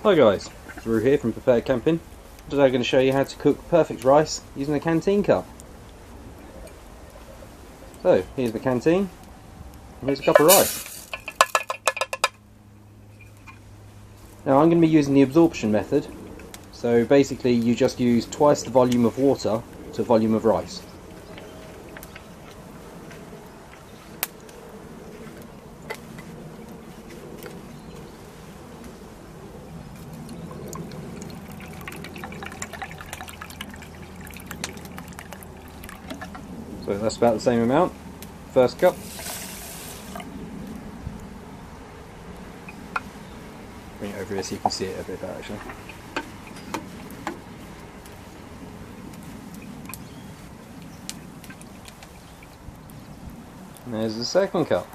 Hi guys, Drew here from Prepared Camping. Today I'm going to show you how to cook perfect rice using a canteen cup. So, here's the canteen, and here's a cup of rice. Now I'm going to be using the absorption method, so basically you just use twice the volume of water to volume of rice. So that's about the same amount. First cup. Bring it over here so you can see it a bit better actually. And there's the second cup.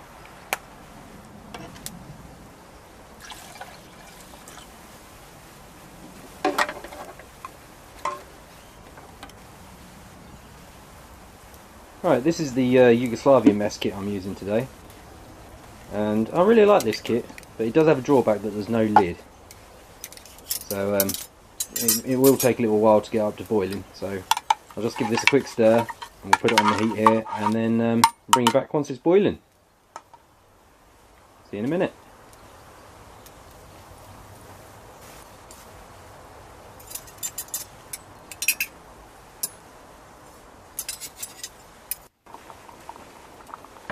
Right, this is the Yugoslavia mess kit I'm using today, and I really like this kit, but it does have a drawback that there's no lid, so it will take a little while to get up to boiling. So I'll just give this a quick stir, and we'll put it on the heat here, and then bring it back once it's boiling. See you in a minute.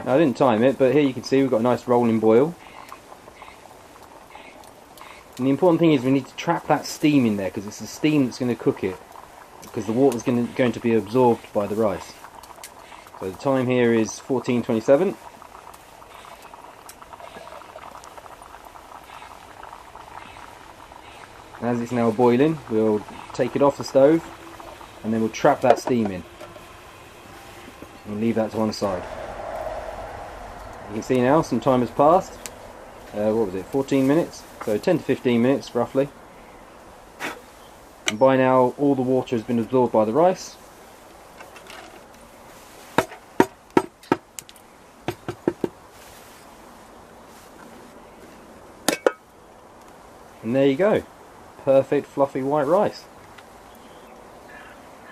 Now, I didn't time it, but here you can see we've got a nice rolling boil. And the important thing is we need to trap that steam in there, because it's the steam that's going to cook it, because the water is going to be absorbed by the rice. So the time here is 14:27. As it's now boiling, we'll take it off the stove, and then we'll trap that steam in. And leave that to one side. You can see now some time has passed. What was it, 14 minutes? So 10 to 15 minutes roughly. And by now all the water has been absorbed by the rice. And there you go. Perfect fluffy white rice.